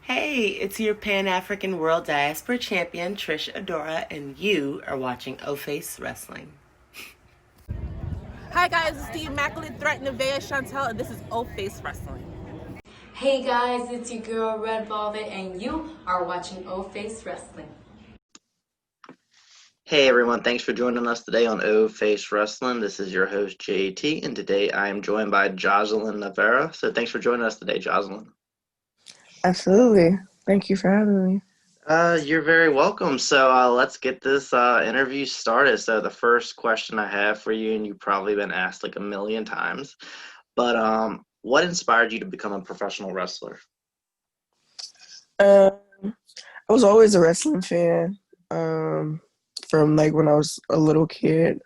Hey, it's your Pan African World Diaspora Champion, Trish Adora, and you are watching O Face Wrestling. Hi guys, it's the Immaculate Threat Nevaeh Chantel, and this is O Face Wrestling. Hey guys, it's your girl Red Velvet, and you are watching O Face Wrestling. Hey everyone, thanks for joining us today on O Face Wrestling. This is your host JT, and today I am joined by Joseline Navarro. So thanks for joining us today, Joseline. Absolutely. Thank you for having me. You're very welcome. So let's get this interview started. So the first question I have for you, and you've probably been asked like a million times, but what inspired you to become a professional wrestler? I was always a wrestling fan from like when I was a little kid.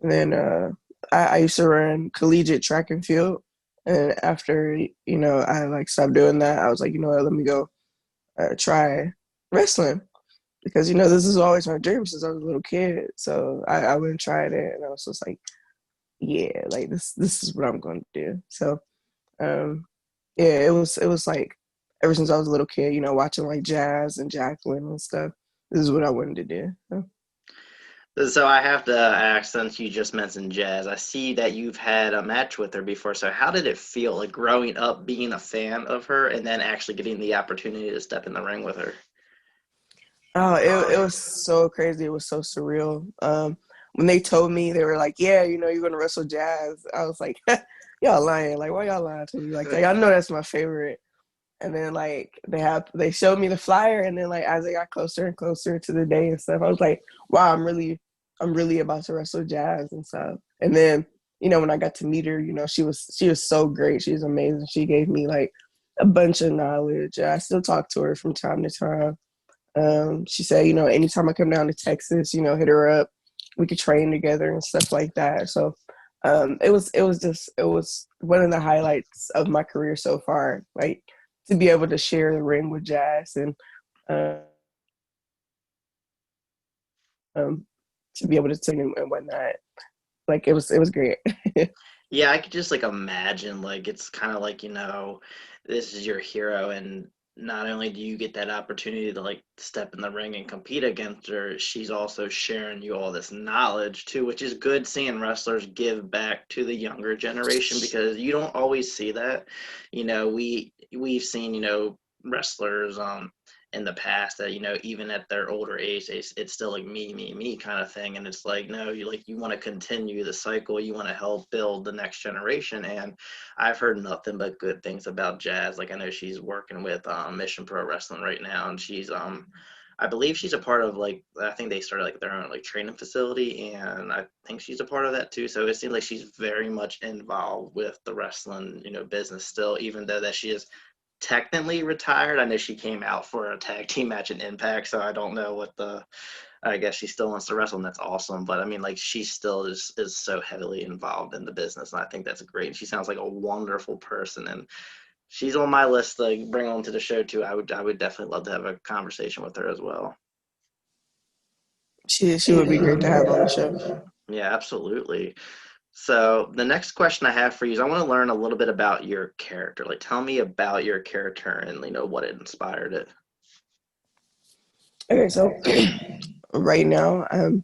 And then I used to run collegiate track and field. And after, I like stopped doing that, I was like, what, let me go try wrestling. Because, this is always my dream since I was a little kid. So I went and tried it, and I was just like, yeah, like this is what I'm going to do. So, yeah, it was like ever since I was a little kid, watching like Jazz and Jacqueline and stuff. This is what I wanted to do. So I have to ask, since you just mentioned Jazz, I see that you've had a match with her before. So how did it feel, like growing up, being a fan of her, and then actually getting the opportunity to step in the ring with her? Oh, it was so crazy. It was so surreal. When they told me, they were like, "Yeah, you're gonna wrestle Jazz." I was like, "Y'all lying? Like, why y'all lying to me? Like, y'all know that's my favorite." And then like they showed me the flyer, and then like as they got closer and closer to the day and stuff, I was like, "Wow, I'm really about to wrestle Jazz and stuff." And then when I got to meet her, she was so great. She was amazing. She gave me like a bunch of knowledge. I still talk to her from time to time. She said, anytime I come down to Texas, hit her up. We could train together and stuff like that. So it was one of the highlights of my career so far. Like to be able to share the ring with Jazz and um, to be able to sing and whatnot. Like it was great. Yeah, I could just like imagine, like it's kind of like, this is your hero, and not only do you get that opportunity to like step in the ring and compete against her, she's also sharing you all this knowledge too, which is good seeing wrestlers give back to the younger generation because you don't always see that. We've seen, wrestlers in the past that, even at their older age, it's still like me kind of thing. And it's like, no, you want to continue the cycle. You want to help build the next generation. And I've heard nothing but good things about Jazz. Like I know she's working with Mission Pro Wrestling right now, and she's I believe she's a part of like I think they started like their own like training facility, and I think she's a part of that too. So it seems like she's very much involved with the wrestling, business still, even though that she is technically retired. I know she came out for a tag team match in Impact, so I don't know what the. I guess she still wants to wrestle, and that's awesome. But I mean, like, she still is so heavily involved in the business, and I think that's great. And she sounds like a wonderful person, and she's on my list to bring on to the show too. I would definitely love to have a conversation with her as well. She would be great to have on the show. Yeah, absolutely. So the next question I have for you is I want to learn a little bit about your character. Like, tell me about your character and what it inspired it. Okay, so right now I'm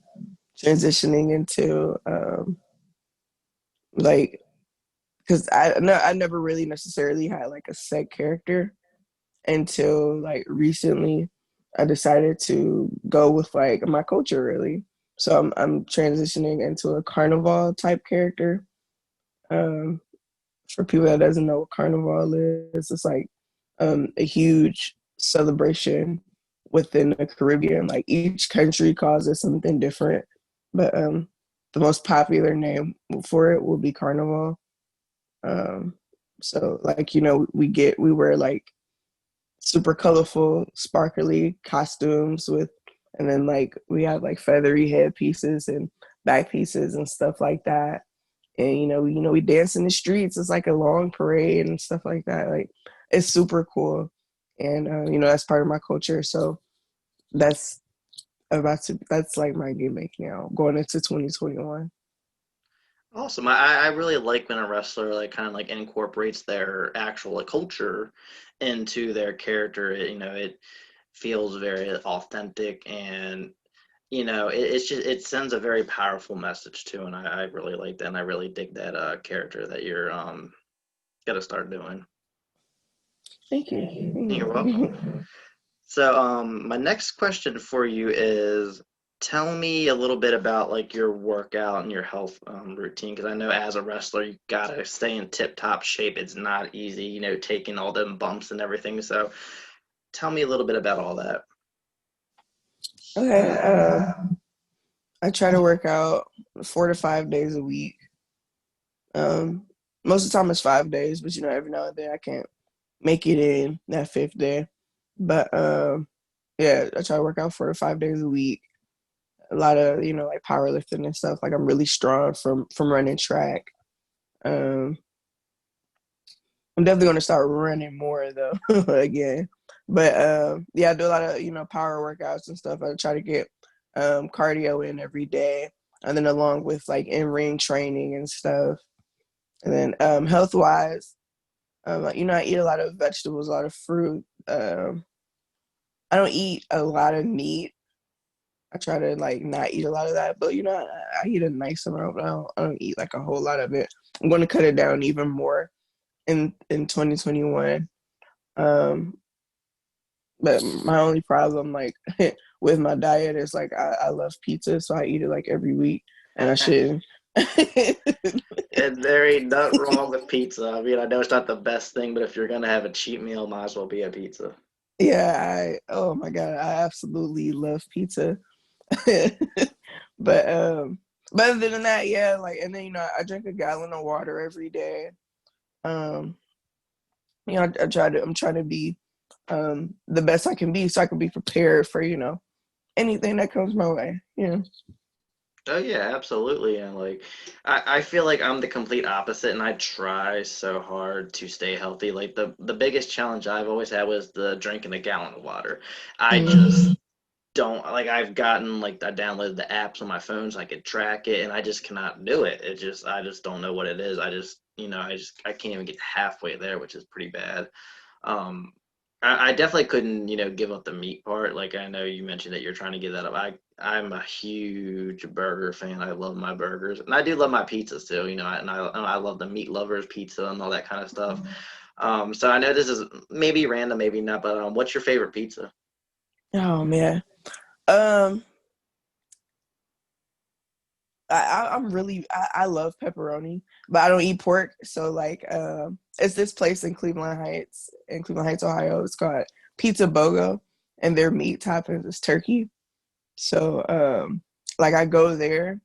transitioning into like because I never really necessarily had like a set character until like recently. I decided to go with like my culture really. So I'm transitioning into a carnival type character. Um, for people that doesn't know what carnival is, it's like a huge celebration within the Caribbean. Like each country calls it something different, but the most popular name for it will be carnival. Um, so like we wear like super colorful, sparkly costumes with, and then like we have like feathery head pieces and back pieces and stuff like that. And we dance in the streets. It's like a long parade and stuff like that. Like it's super cool, and that's part of my culture. So that's that's like my gimmick now going into 2021. Awesome. I really like when a wrestler like kind of like incorporates their actual like, culture into their character. It feels very authentic, and it's just it sends a very powerful message too. And I really like that, and I really dig that character that you're gonna start doing. Thank you. You're welcome. So, my next question for you is, tell me a little bit about like your workout and your health routine, because I know as a wrestler you gotta stay in tip-top shape. It's not easy, taking all them bumps and everything. So, tell me a little bit about all that. Okay. I try to work out 4 to 5 days a week. Um, Most of the time it's 5 days, but every now and then I can't make it in that fifth day. But yeah, I try to work out 4 to 5 days a week. A lot of like powerlifting and stuff. Like I'm really strong from running track. Um, I'm definitely gonna start running more though again. But yeah, I do a lot of power workouts and stuff. I try to get cardio in every day, and then along with like in ring training and stuff. And then health wise, I eat a lot of vegetables, a lot of fruit. I don't eat a lot of meat. I try to like not eat a lot of that, but I eat a nice amount. But I don't eat like a whole lot of it. I'm going to cut it down even more in 2021. Um, but my only problem like with my diet is like I love pizza, so I eat it like every week, and I shouldn't. And there ain't nothing wrong with pizza. I mean, I know it's not the best thing, but if you're gonna have a cheat meal, might as well be a pizza. Yeah, oh my God, I absolutely love pizza. but but other than that, yeah, like and then I drink a gallon of water every day. Um, I'm trying to be the best I can be so I can be prepared for, anything that comes my way. Oh yeah, absolutely. And like I feel like I'm the complete opposite, and I try so hard to stay healthy. Like the biggest challenge I've always had was the drinking a gallon of water. I just don't like I've gotten like I downloaded the apps on my phone so I could track it, and I just cannot do it. I just don't know what it is. I can't even get halfway there, which is pretty bad. Um, I definitely couldn't, give up the meat part. Like I know you mentioned that you're trying to give that up. I'm a huge burger fan. I love my burgers, and I do love my pizzas too. And I love the meat lovers pizza and all that kind of stuff. So I know this is maybe random, maybe not, but what's your favorite pizza? Oh man. Um, I love pepperoni, but I don't eat pork. So like, it's this place in Cleveland Heights, Ohio. It's called Pizza Bogo, and their meat toppings is turkey. So like I go there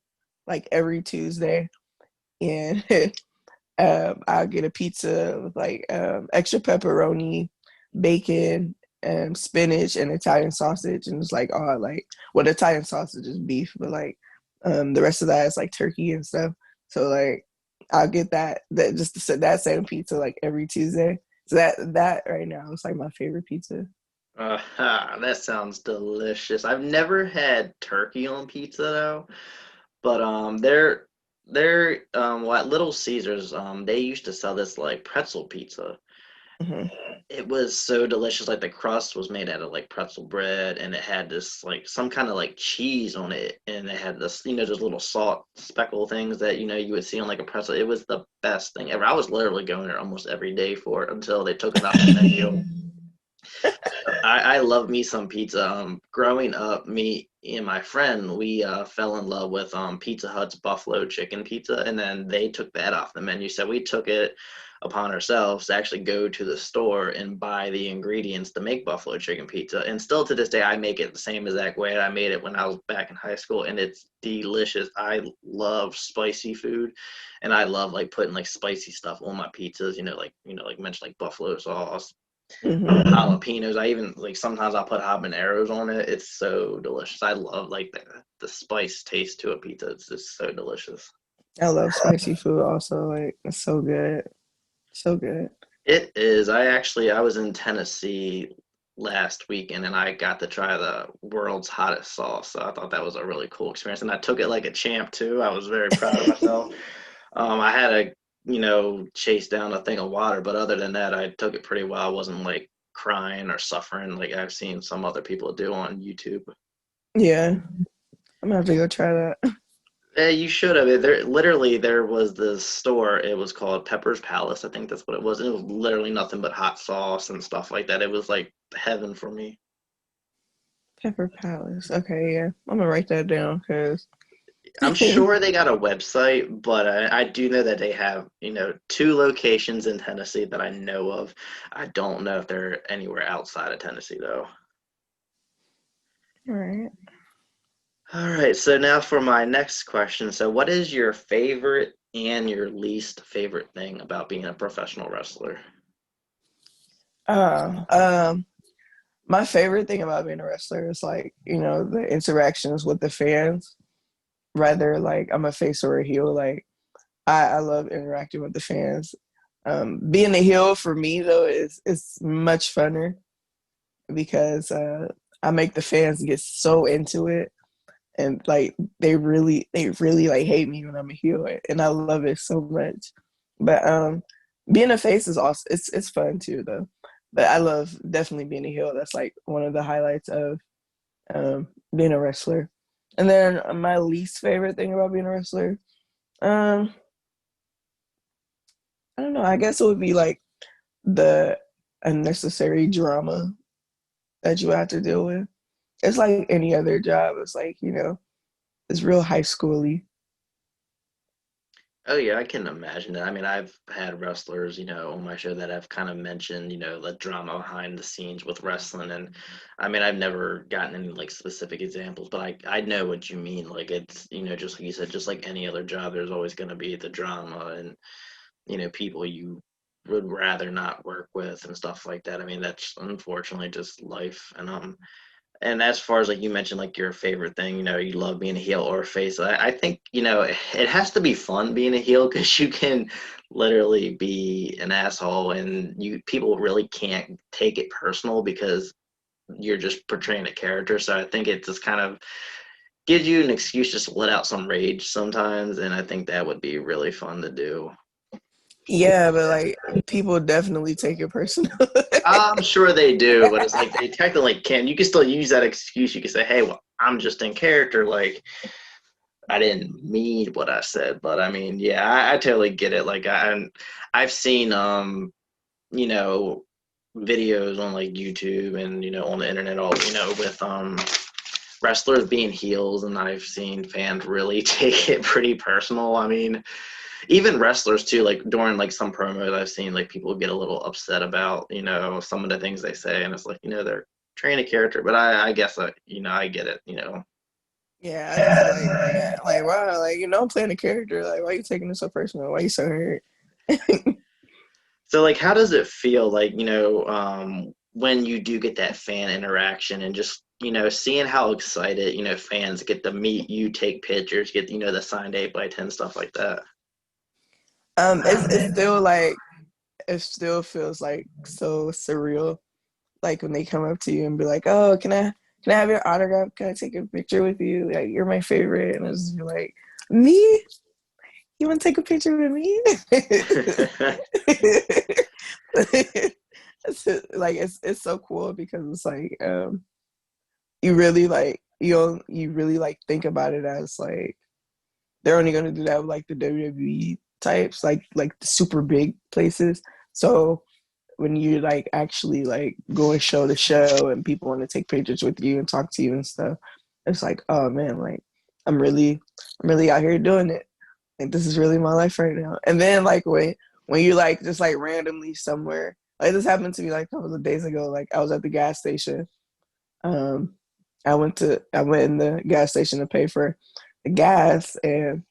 like every Tuesday, and I'll get a pizza with like extra pepperoni, bacon, spinach, and Italian sausage, and it's like all like well, the Italian sausage is beef, but like the rest of that is like turkey and stuff. So like I'll get that just that same pizza like every Tuesday. So that right now is like my favorite pizza. That sounds delicious. I've never had turkey on pizza though, but well, at Little Caesars they used to sell this like pretzel pizza. Hmm. It was so delicious. Like the crust was made out of like pretzel bread, and it had this like some kind of like cheese on it, and it had this those little salt speckle things that you would see on like a pretzel. It was the best thing ever. I was literally going there almost every day for it until they took it off the menu. I love me some pizza. Growing up, me and my friend, we fell in love with Pizza Hut's buffalo chicken pizza, and then they took that off the menu. So we took it upon ourselves to actually go to the store and buy the ingredients to make buffalo chicken pizza. And still to this day, I make it the same exact way I made it when I was back in high school, and it's delicious. I love spicy food, and I love like putting like spicy stuff on my pizzas. Like mentioned like buffalo sauce, Hmm. jalapenos. I even like sometimes I'll put habaneros on it. It's so delicious. I love like the spice taste to a pizza. It's just so delicious. I love spicy food also. Like it's so good, so good. It is. I was in Tennessee last weekend, and I got to try the world's hottest sauce. So I thought that was a really cool experience, and I took it like a champ too. I was very proud of myself. I had to, chase down a thing of water, but other than that, I took it pretty well. I wasn't like crying or suffering like I've seen some other people do on YouTube. Yeah, I'm gonna have to go try that. Yeah, you should have. There was this store. It was called Pepper's Palace. I think that's what it was. It was literally nothing but hot sauce and stuff like that. It was like heaven for me. Pepper Palace. Okay, yeah, I'm gonna write that down because I'm sure they got a website, but I do know that they have, two locations in Tennessee that I know of. I don't know if they're anywhere outside of Tennessee though. all right. All right, so now for my next question. So, what is your favorite and your least favorite thing about being a professional wrestler? Uh, um, my favorite thing about being a wrestler is like the interactions with the fans. Rather like I'm a face or a heel. Like I love interacting with the fans. Being a heel for me though is much funner because I make the fans get so into it and like they really like hate me when I'm a heel and I love it so much. But being a face is also it's fun too though. But I love definitely being a heel. That's like one of the highlights of being a wrestler. And then my least favorite thing about being a wrestler, um, I don't know. I guess it would be like the unnecessary drama that you have to deal with. It's like any other job. It's like, it's real high schooly. Oh yeah, I can imagine that. I mean, I've had wrestlers, on my show that have kind of mentioned, the drama behind the scenes with wrestling, and I mean, I've never gotten any like specific examples, but I know what you mean. Like it's, just like you said, just like any other job, there's always going to be the drama and people you would rather not work with and stuff like that. I mean, that's unfortunately just life, and as far as like you mentioned, like your favorite thing, you love being a heel or a face. I think it has to be fun being a heel because you can literally be an asshole, and you people really can't take it personal because you're just portraying a character. So I think it just kind of gives you an excuse just to let out some rage sometimes, and I think that would be really fun to do. Yeah, but like people definitely take it personal. I'm sure they do, but it's like they technically can. You can still use that excuse. You can say, "Hey, well, I'm just in character. Like, I didn't mean what I said." But I mean, yeah, I totally get it. Like, I've seen, you know, videos on like YouTube and on the internet, all with wrestlers being heels, and I've seen fans really take it pretty personal. I mean, even wrestlers too, like during like some promos I've seen like people get a little upset about some of the things they say, and it's like they're training a character, but I guess I get it. Yeah, I just be like, man, like wow, like I'm playing a character. Like, why are you taking it so personal? Why are you so hurt? So like how does it feel like when you do get that fan interaction and just seeing how excited fans get to meet you, take pictures, get the signed 8x10 stuff like that? It's still like it still feels like so surreal. Like when they come up to you and be like, "Oh, can I have your autograph? Can I take a picture with you? Like you're my favorite." And I just be like, "Me? You want to take a picture with me?" it's so cool because it's like you really like you really like think about it as like they're only gonna do that with like the WWE types, like the super big places. So when you like actually like go and show the show and people want to take pictures with you and talk to you and stuff, it's like, oh man, like I'm really out here doing it. Like this is really my life right now. And then like when you like just like randomly somewhere, like this happened to me like a couple of days ago. Like I was at the gas station. Um, I went in the gas station to pay for the gas, and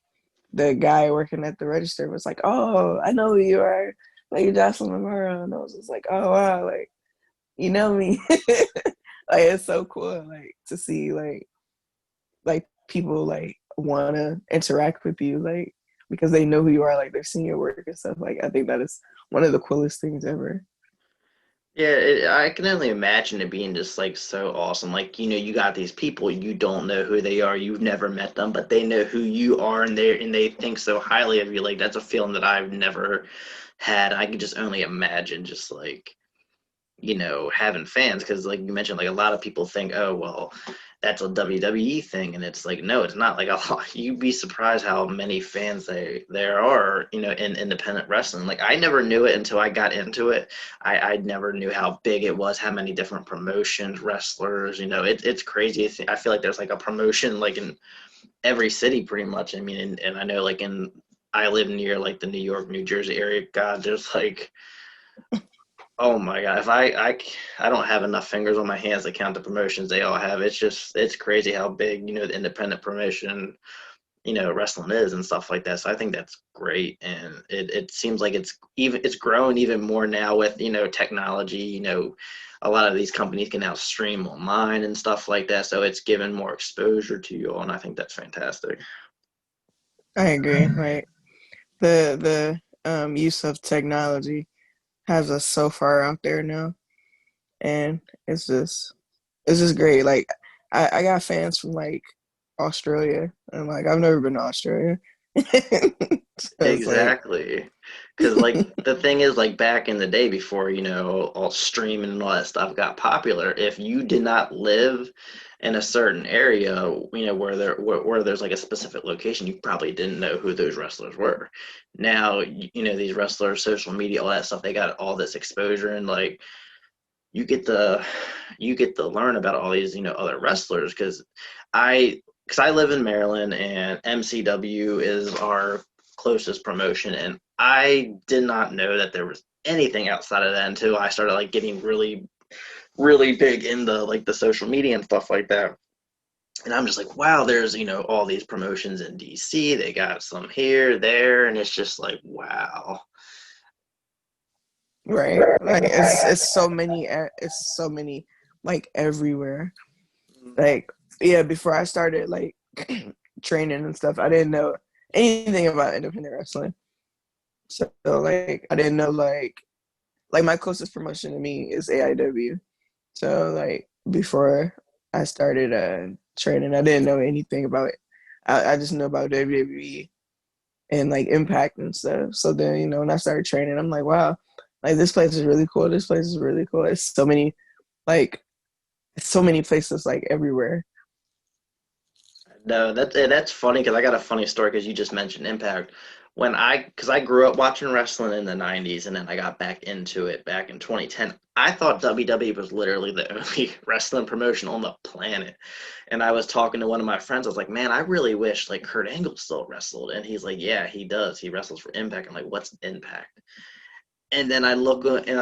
the guy working at the register was like, "Oh, I know who you are. Like you're Joseline Navarro." And I was just like, "Oh wow, like you know me." Like it's so cool, like to see like people like want to interact with you, like because they know who you are, like they're seeing your work and stuff. Like I think that is one of the coolest things ever. Yeah, I can only imagine it being just like so awesome. Like, you got these people, you don't know who they are, you've never met them, but they know who you are, and they think so highly of you. Like, that's a feeling that I've never had. I can just only imagine just like, having fans, because like you mentioned, like a lot of people think, oh well, that's a WWE thing, and it's like, no, it's not. Like, a lot, you'd be surprised how many fans there are, in independent wrestling. Like, I never knew it until I got into it. I never knew how big it was, how many different promotions, wrestlers. It's crazy. I feel like there's like a promotion like in every city pretty much. I mean, and I know like I live near like the New York, New Jersey area. God, there's like, oh my God! If I don't have enough fingers on my hands to count the promotions they all have. It's crazy how big the independent promotion wrestling is and stuff like that. So I think that's great, and it seems like it's growing even more now with technology. A lot of these companies can now stream online and stuff like that. So it's given more exposure to you all, and I think that's fantastic. I agree. Like the use of technology has us so far out there now, and it's just great. Like I got fans from like Australia, and like I've never been to Australia, so it's like Exactly. Because, like, the thing is, like, back in the day before, all streaming and all that stuff got popular, if you did not live in a certain area, where there's like a specific location, you probably didn't know who those wrestlers were. Now, these wrestlers, social media, all that stuff, they got all this exposure, and like you get to learn about all these other wrestlers, because I live in Maryland, and MCW is our closest promotion, and I did not know that there was anything outside of that until I started like getting really really big into like the social media and stuff like that. And I'm just like, wow, there's all these promotions in DC, they got some here, there, and it's just like, wow. right. Like it's so many like everywhere. Like yeah, before I started like training and stuff, I didn't know anything about independent wrestling. So like I didn't know like my closest promotion to me is AIW. So like before I started training, I didn't know anything about it. I just know about WWE and like Impact and stuff. So then when I started training, I'm like, wow, like this place is really cool. This place is really cool. Like it's so many places like everywhere. No, that's funny, because I got a funny story, because you just mentioned Impact. Because I grew up watching wrestling in the 90s, and then I got back into it back in 2010. I thought WWE was literally the only wrestling promotion on the planet. And I was talking to one of my friends. I was like, man, I really wish like Kurt Angle still wrestled. And he's like, yeah, he does. He wrestles for Impact. I'm like, what's Impact? And then I look and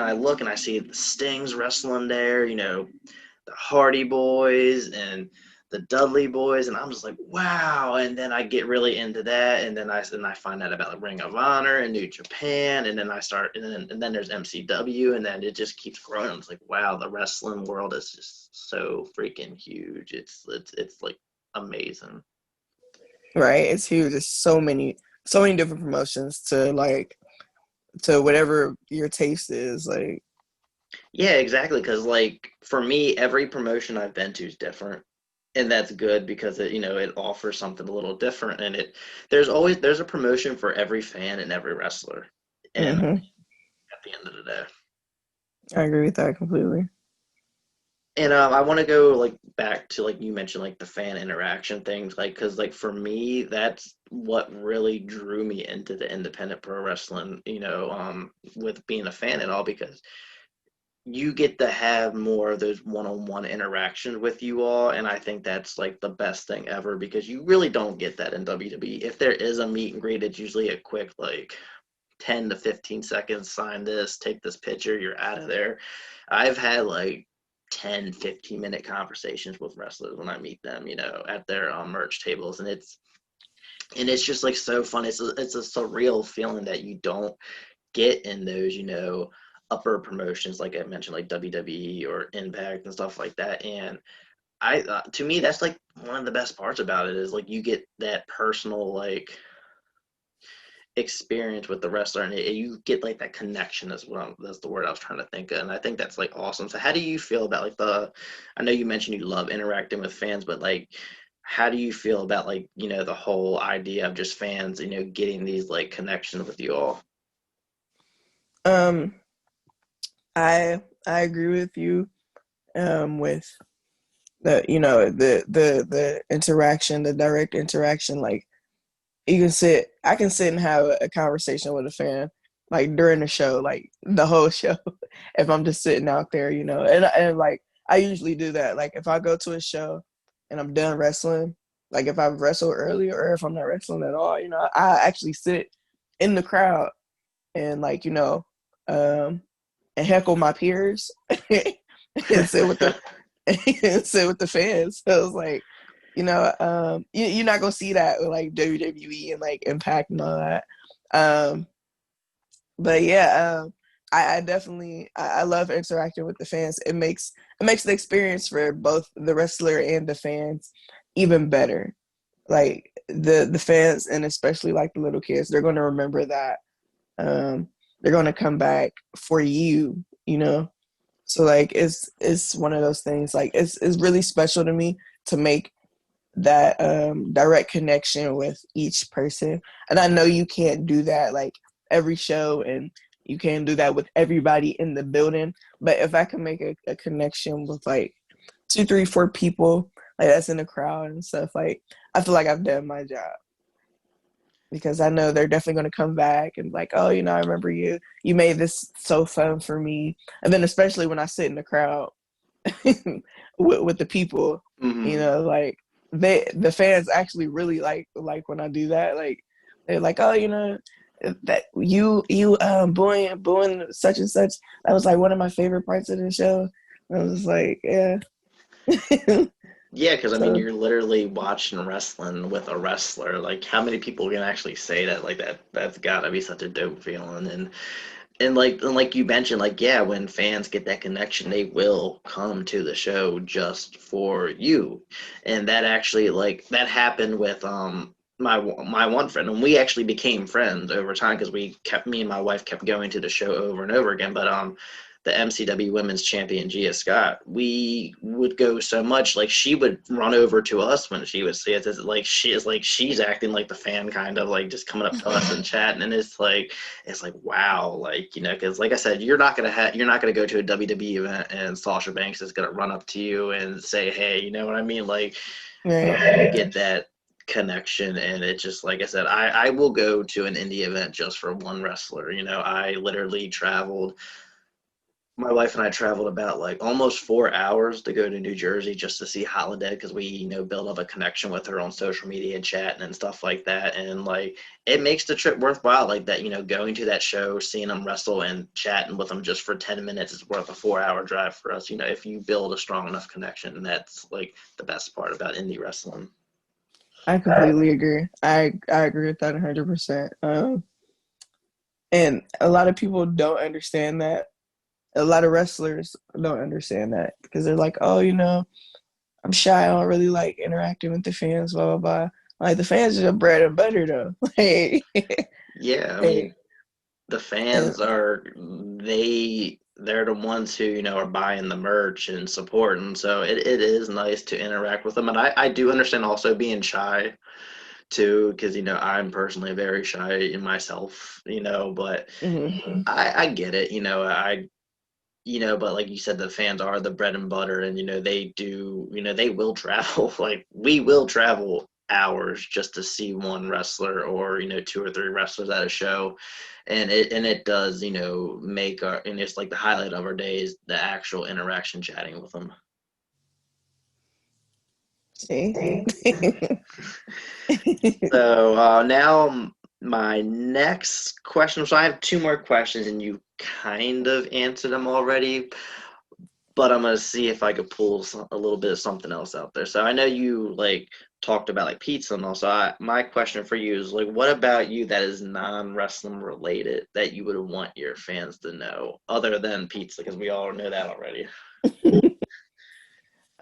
I see the Stings wrestling there, the Hardy Boys and the Dudley Boys, and I'm just like, wow. And then I get really into that, and then I find out about the Ring of Honor and New Japan, and then I start, and then there's MCW, and then it just keeps growing. I'm just like, wow, the wrestling world is just so freaking huge. It's like amazing. Right? It's huge. There's so many different promotions to whatever your taste is. Like Yeah, exactly. Because like for me, every promotion I've been to is different, and that's good, because it offers something a little different, and there's a promotion for every fan and every wrestler, and hmm at the end of the day. I agree with that completely. And I want to go like back to like you mentioned, like the fan interaction things, like because like for me, that's what really drew me into the independent pro wrestling. With being a fan and all, because you get to have more of those one-on-one interactions with you all, and I think that's like the best thing ever, because you really don't get that in WWE. If there is a meet and greet, it's usually a quick like 10 to 15 seconds, sign this, take this picture, you're out of there. I've had like 10-15 minute conversations with wrestlers when I meet them, at their merch tables, and it's just like so fun. It's a surreal feeling that you don't get in those, upper promotions, like I mentioned, like WWE or Impact and stuff like that. And to me, that's like one of the best parts about it, is like you get that personal, like experience with the wrestler, and you get like that connection as well. That's the word I was trying to think of, and I think that's like awesome. So how do you feel about like I know you mentioned you love interacting with fans, but like how do you feel about like, the whole idea of just fans, getting these like connections with you all? Um, I agree with you with the interaction, the direct interaction. Like I can sit and have a conversation with a fan like during the show, like the whole show, if I'm just sitting out there, and like I usually do that. Like if I go to a show and I'm done wrestling, like if I've wrestled earlier or if I'm not wrestling at all, I actually sit in the crowd and like, and heckle my peers and sit with the and sit with the fans. So it's like, you're not gonna see that with like WWE and like Impact and all that. Um, but yeah, I definitely I love interacting with the fans. It makes the experience for both the wrestler and the fans even better. Like the fans and especially like the little kids, they're gonna remember that. Um, they're gonna come back for you, So like it's one of those things. Like it's really special to me to make that direct connection with each person. And I know you can't do that like every show, and you can't do that with everybody in the building. But if I can make a connection with like 2, 3, 4 people like that's in the crowd and stuff, like I feel like I've done my job. Because I know they're definitely going to come back and like, oh, I remember you. You made this so fun for me. And then especially when I sit in the crowd with the people, Hmm. like the fans actually really like when I do that. Like they're like, oh, that you booing such and such. That was like one of my favorite parts of the show. I was like, yeah. Yeah, because I mean, So you're literally watching wrestling with a wrestler. Like, how many people can actually say that? Like that, that's gotta be such a dope feeling. And like you mentioned, like yeah, when fans get that connection, they will come to the show just for you. And that actually like that happened with my one friend, and we actually became friends over time because me and my wife kept going to the show over and over again. But the MCW Women's Champion Gia Scott, we would go so much. Like she would run over to us when she would see us. It's like she's acting like the fan, kind of like just coming up to us and chatting, and it's like wow, like because like I said, you're not gonna go to a WWE event and Sasha Banks is gonna run up to you and say hey, you know what I mean? Like you right. get that connection, and it just like I said, I will go to an indie event just for one wrestler. I literally traveled. My wife and I traveled about like almost 4 hours to go to New Jersey just to see Holiday because we, build up a connection with her on social media and chatting and stuff like that. And like it makes the trip worthwhile, like that, going to that show, seeing them wrestle and chatting with them just for 10 minutes is worth a 4 hour drive for us, if you build a strong enough connection. And that's like the best part about indie wrestling. I completely agree. I agree with that 100%. And a lot of people don't understand that. A lot of wrestlers don't understand that because they're like, oh, I'm shy. I don't really like interacting with the fans, blah, blah, blah. Like, the fans are the bread and butter, though. Yeah, I mean, Hey, the and, fans are they're the ones who are buying the merch and supporting, so it is nice to interact with them. And I do understand also being shy too, because I'm personally very shy in myself, but mhm. I get it. But like you said, the fans are the bread and butter, and they do, they will travel. Like we will travel hours just to see one wrestler or 2 or 3 wrestlers at a show, and it does make our, and it's like the highlight of our days, the actual interaction chatting with them. See? So now my next question. So I have 2 more questions, and you kind of answered them already, but I'm gonna see if I could pull a little bit of something else out there. So I know you like talked about like pizza and all. So my question for you is like, what about you that is non-wrestling related that you would want your fans to know other than pizza? Because we all know that already.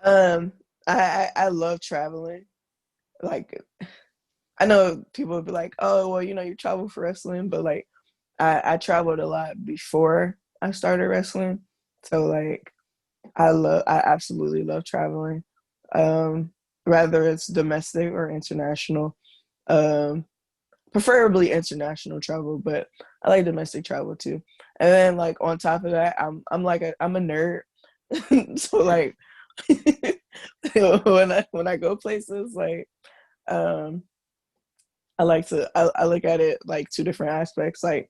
um, I love traveling. Like, I know people would be like, oh, well, you travel for wrestling, but like I traveled a lot before I started wrestling. So like I absolutely love traveling. Um, Whether it's domestic or international. Um, Preferably international travel, but I like domestic travel too. And then like on top of that, I'm a nerd. So like when I go places, like um I look at it like two different aspects. Like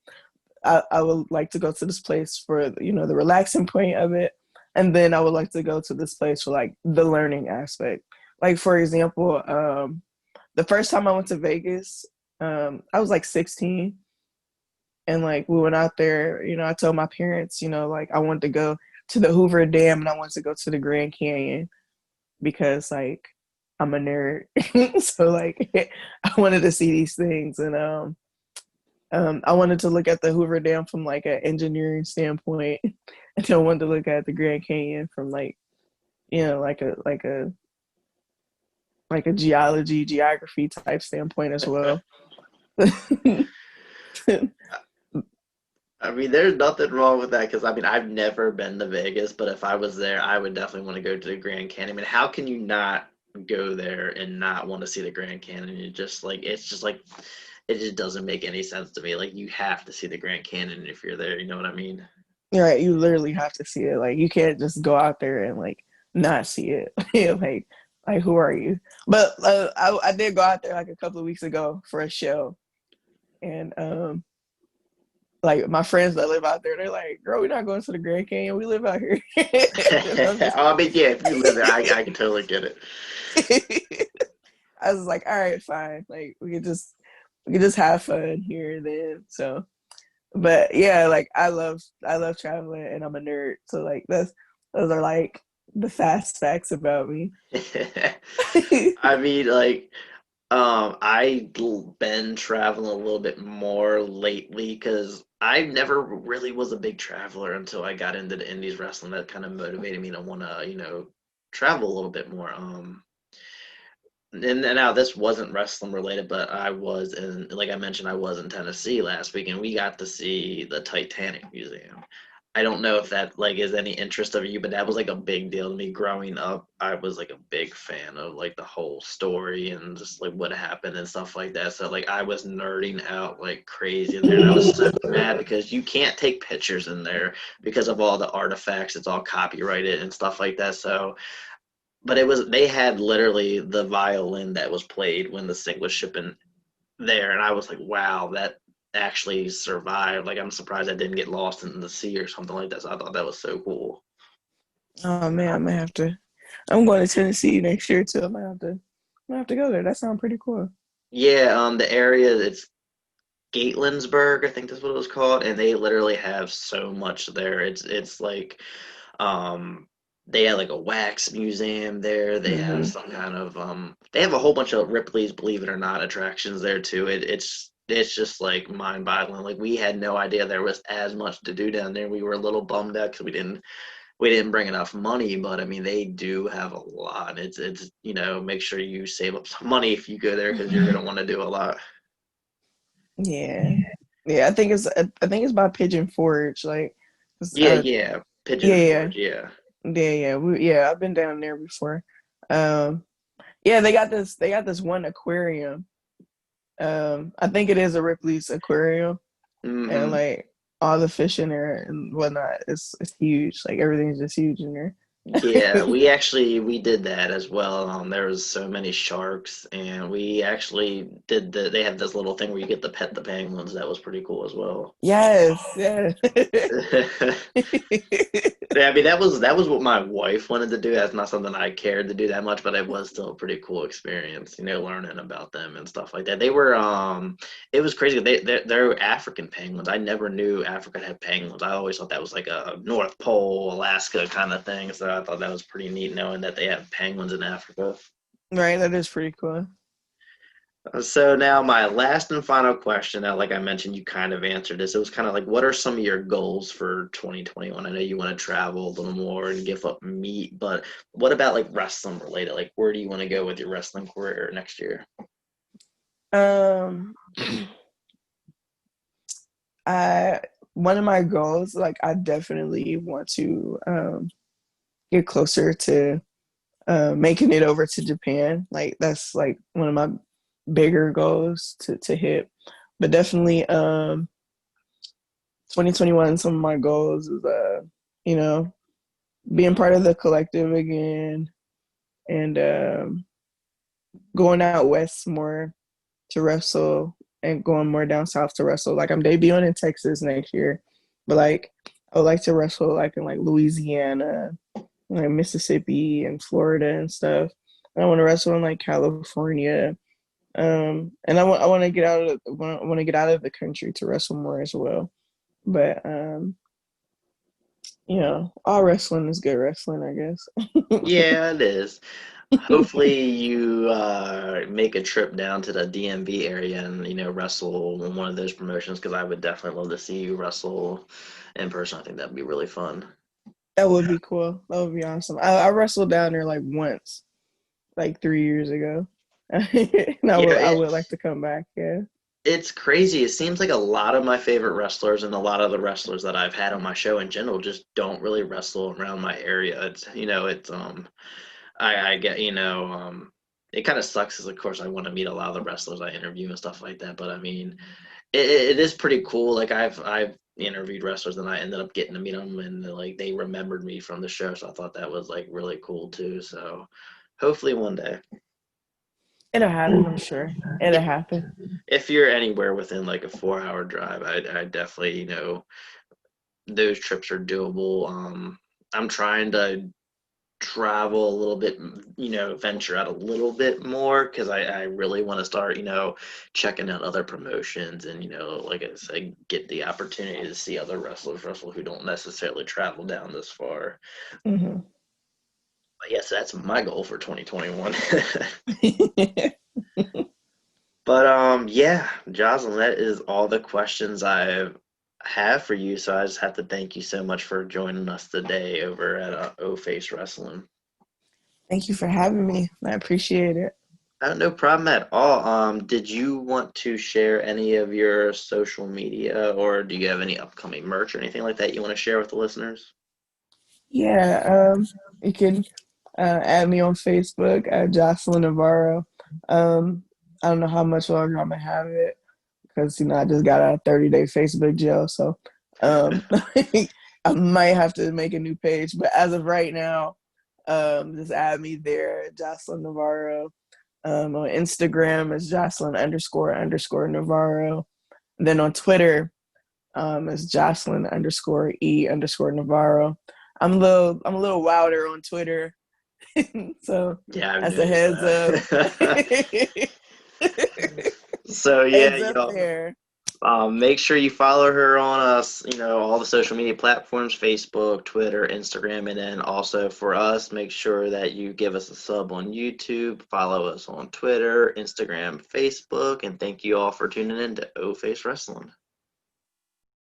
I would like to go to this place for the relaxing point of it, and then I would like to go to this place for like the learning aspect. Like for example, the first time I went to Vegas, I was like 16, and like we went out there. I told my parents, like I wanted to go to the Hoover Dam and I wanted to go to the Grand Canyon because like I'm a nerd, so like I wanted to see these things, and I wanted to look at the Hoover Dam from like an engineering standpoint, and I wanted to look at the Grand Canyon from like like a geography type standpoint as well. I mean, there's nothing wrong with that because I mean, I've never been to Vegas, but if I was there, I would definitely want to go to the Grand Canyon. I mean, how can you not go there and not want to see the Grand Canyon? It's just like, it just doesn't make any sense to me. Like, you have to see the Grand Canyon if you're there. You know what I mean? Right, you literally have to see it. Like you can't just go out there and like not see it. Like who are you? But I did go out there like a couple of weeks ago for a show, and like my friends that live out there, they're like, "Girl, we're not going to the Grand Canyon. We live out here." And I'm just, I mean, yeah, if you live there, I can totally get it. I was like, "All right, fine. Like we could just have fun here and then." So, but yeah, like I love traveling, and I'm a nerd. So like those are like the fast facts about me. I mean, like, I've been traveling a little bit more lately because I never really was a big traveler until I got into the indies wrestling. That kind of motivated me to want to, travel a little bit more. And now this wasn't wrestling related, but like I mentioned, I was in Tennessee last week, and we got to see the Titanic Museum. I don't know if that like is any interest of you, but that was like a big deal to me growing up. I was like a big fan of like the whole story and just like what happened and stuff like that. So like I was nerding out like crazy in there, and I was so mad because you can't take pictures in there because of all the artifacts. It's all copyrighted and stuff like that. So but they had literally the violin that was played when the sink was shipping there, and I was like, wow, that actually survived. Like, I'm surprised I didn't get lost in the sea or something like that. So I thought that was so cool. Oh man, I'm gonna have to. I'm going to Tennessee next year too. I'm gonna have to go there. That sounds pretty cool. Yeah, the area, it's Gatlinburg, I think that's what it was called, and they literally have so much there. It's like they have like a wax museum there. They have Hmm. some kind of they have a whole bunch of Ripley's Believe It or Not attractions there too. It's just like mind-boggling. Like we had no idea there was as much to do down there. We were a little bummed out because we didn't bring enough money, but I mean they do have a lot. It's make sure you save up some money if you go there because you're gonna want to do a lot. Yeah, yeah. I think it's by Pigeon Forge. Like, Yeah, yeah. Pigeon yeah, yeah, Forge, yeah. yeah. I've been down there before. Um, yeah, they got this one aquarium. I think it is a Ripley's aquarium, and Hmm. like all the fish in there and whatnot. It's huge. Like everything's just huge in there. Yeah, we did that as well. There was so many sharks, and we actually they have this little thing where you get to pet the penguins. That was pretty cool as well. Yes, yes. Yeah, I mean that was what my wife wanted to do. That's not something I cared to do that much, but it was still a pretty cool experience, learning about them and stuff like that. They were it was crazy. They're African penguins. I never knew Africa had penguins. I always thought that was like a North Pole, Alaska kind of thing. So I thought that was pretty neat knowing that they have penguins in Africa. Right, that is pretty cool. So now my last and final question, now like I mentioned, you kind of answered this. It was kind of like, what are some of your goals for 2021? I know you want to travel a little more and give up meat, but what about like wrestling related? Like, where do you want to go with your wrestling career next year? Um, I one of my goals, like I definitely want to get closer to making it over to Japan. Like that's like one of my bigger goals to hit. But definitely 2021, some of my goals is you know, being part of the collective again and going out west more to wrestle and going more down south to wrestle. Like I'm debuting in Texas next year, but like I would like to wrestle like in like Louisiana, like Mississippi and Florida and stuff. And I want to wrestle in like California. And I want to get out of want to get out of the country to wrestle more as well. But you know, all wrestling is good wrestling, I guess. Yeah, it is. Hopefully you make a trip down to the DMV area and wrestle in one of those promotions because I would definitely love to see you wrestle in person. I think that'd be really fun. That would be cool. That would be awesome. I wrestled down there like once, like 3 years ago. And Yeah, I would like to come back. Yeah. it's crazy. It seems like a lot of my favorite wrestlers and a lot of the wrestlers that I've had on my show in general just don't really wrestle around my area. I get, it kind of sucks because, of course, I want to meet a lot of the wrestlers I interview and stuff like that. But I mean, it is pretty cool. Like I've interviewed wrestlers and I ended up getting to meet them and like they remembered me from the show. So I thought that was like really cool too. So hopefully one day. It'll happen, I'm sure. It'll happen. If you're anywhere within like a 4 hour drive, I definitely, those trips are doable. I'm trying to travel a little bit, venture out a little bit more because I really want to start, checking out other promotions and, like I said, get the opportunity to see other wrestlers wrestle who don't necessarily travel down this far. Hmm. But yes, that's my goal for 2021. But yeah, Jocelyn, that is all the questions I have for you. So I just have to thank you so much for joining us today over at O Face Wrestling. Thank you for having me. I appreciate it. No problem at all. Did you want to share any of your social media, or do you have any upcoming merch or anything like that you want to share with the listeners? Yeah, you can add me on Facebook at Joseline Navarro. I don't know how much longer I'm gonna have it because I just got a 30-day Facebook jail, so um, I might have to make a new page. But as of right now, just add me there, Joseline Navarro. On Instagram is Jocelyn__Navarro. Then on Twitter, it's Jocelyn_E_Navarro. I'm a little wilder on Twitter. So Yeah, I've that's a noticed heads up. that. So yeah, Heads up there. make sure you follow her on us, all the social media platforms, Facebook, Twitter, Instagram, and then also for us, make sure that you give us a sub on YouTube, follow us on Twitter, Instagram, Facebook, and thank you all for tuning in to O Face Wrestling.